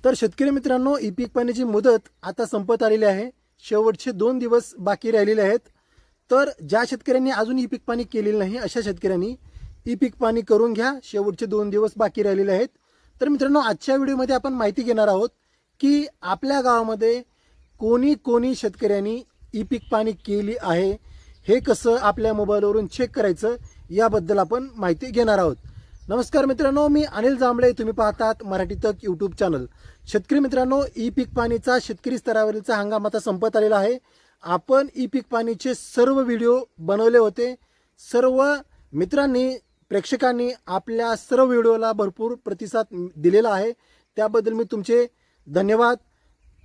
तर शेतकरी मित्रांनो, ई पीक पाण्याची मुदत आता संपत आलेली आहे। शेवटचे 2 दिवस बाकी राहिलेले आहेत। तर ज्या शेतकऱ्यांनी अजून ई पीक पाणी केलेलं नाही अशा शेतकऱ्यांनी ई पीक पाणी करून घ्या। शेवटचे 2 दिवस बाकी राहिलेले आहेत। तर मित्रांनो, आजच्या व्हिडिओमध्ये आपण माहिती घेणार आहोत की आपल्या गावामध्ये कोणी कोणी शेतकऱ्यांनी ई पीक पाणी केली आहे, हे कसं आपल्या मोबाईलवरून चेक करायचं याबद्दल आपण माहिती घेणार आहोत। नमस्कार मित्रांनो, मी अनिल जांभळे, तुम्ही पाहतात मराठी तक यूट्यूब चॅनल। शेतकरी मित्रांनो, ई पीक पाणीचा शेतकरी स्तरावरील हंगाम आता संपत आलेला आहे। आपण ई पीक पाणीचे सर्व व्हिडिओ बनवले होते। सर्व मित्रांनी, प्रेक्षकांनी आपल्या सर्व व्हिडिओला भरपूर प्रतिसाद दिलेला आहे, त्याबद्दल मी तुमचे धन्यवाद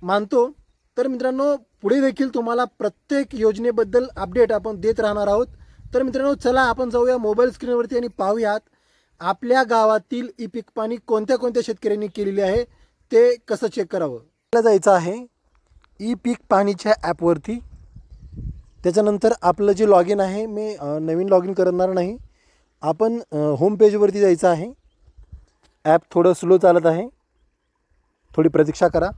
मानतो। तर मित्रांनो, पुढे देखील तुम्हाला प्रत्येक योजनेबद्दल अपडेट आपण देत राहणार आहोत। तर मित्रांनो, चला आपण जाऊया मोबाईल स्क्रीनवरती आणि पाहूयात आपल्या गावातील ई पीक पाणी कोणत्या कोणत्या शेतकऱ्यांनी केलेले आहे ते कसं चेक करावं। आपल्याला जायचं आहे ई पीक पाणीच्या ॲपवरती। त्याच्यानंतर आपलं जे लॉगिन आहे, मी नवीन लॉगिन करणार नाही, आपण होम पेजवरती जायचं आहे। ॲप थोडं स्लो चालत आहे, थोडी प्रतीक्षा करा।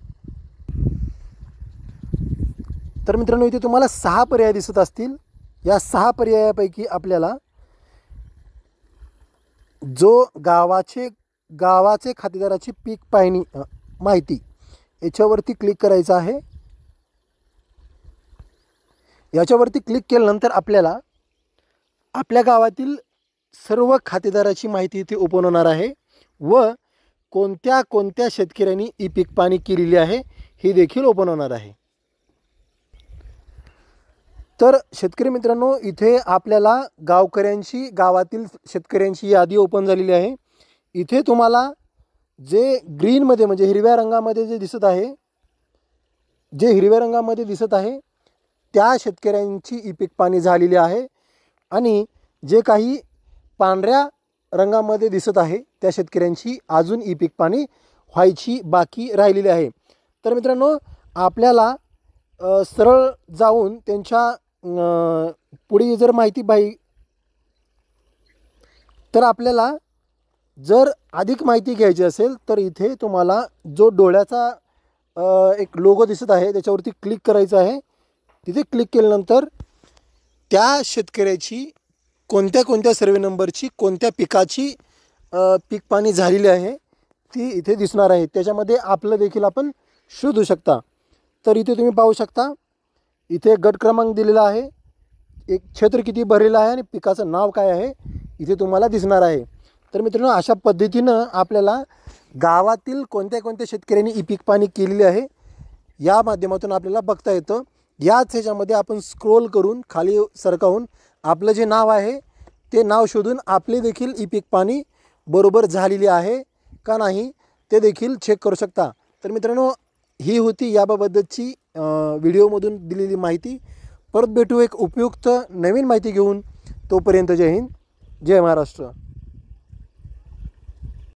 तर मित्रांनो, इथे तुम्हाला 6 पर्याय दिसत असतील। या 6 पर्यायापैकी आपल्याला जो गावाचे खातेदाराची पीक पाहणी माहिती याच्यावरती क्लिक करायचं आहे। याच्यावरती क्लिक केल्यानंतर आपल्याला आपल्या गावातील सर्व खातेदाराची माहिती इथे ओपन होणार आहे व कोणत्या कोणत्या शेतकऱ्यांनी ई पीक पाणी केलेली आहे हे देखील ओपन होणार आहे। तर शेतकरी मित्रांनो, इथे आपल्याला गावातील शेतकऱ्यांची यादी ओपन झालेली आहे। इथे तुम्हाला जे ग्रीनमध्ये म्हणजे हिरव्या रंगामध्ये जे दिसत आहे त्या शेतकऱ्यांची ई पीक पाणी झालेली आहे आणि जे काही पांढऱ्या रंगामध्ये दिसत आहे त्या शेतकऱ्यांची अजून ई पीक पाणी व्हायची बाकी राहिलेली आहे। तर मित्रांनो, आपल्याला सरळ जाऊन त्यांच्या पुढे जर माहिती पाहिजे तर आपल्याला जर अधिक माहिती घ्यायची असेल तर इथे तुम्हाला जो डोळ्याचा एक लोगो दिसत आहे त्याच्यावरती क्लिक करायचं आहे। तिथे क्लिक केल्यानंतर त्या शेतकऱ्याची कोणत्या कोणत्या सर्वे नंबरची कोणत्या पिकाची पीक पाणी झालेली आहे ती इथे दिसणार आहे। त्याच्यामध्ये आपलं देखील आपण शोधू शकता। तर इथे तुम्ही पाहू शकता, इथे गट क्रमांक दिलेला आहे, एक क्षेत्र किती भरलेलं आहे आणि पिकाचं नाव काय आहे इथे तुम्हाला दिसणार आहे। तर मित्रांनो, अशा पद्धतीनं आपल्याला गावातील कोणत्या कोणत्या शेतकऱ्यांनी ई पीक पाणी केलेले आहे या माध्यमातून आपल्याला बघता येतं। याच ह्याच्यामध्ये आपण स्क्रोल करून खाली सरकावून आपलं जे नाव आहे ते नाव शोधून आपले देखील ई पीक पाणी बरोबर झालेली आहे का नाही ते देखील चेक करू शकता। तर मित्रांनो, ही होती याबाबतची व्हिडिओमधून दिलेली माहिती। परत भेटू एक उपयुक्त नवीन माहिती घेऊन। तोपर्यंत जय हिंद, जय महाराष्ट्र।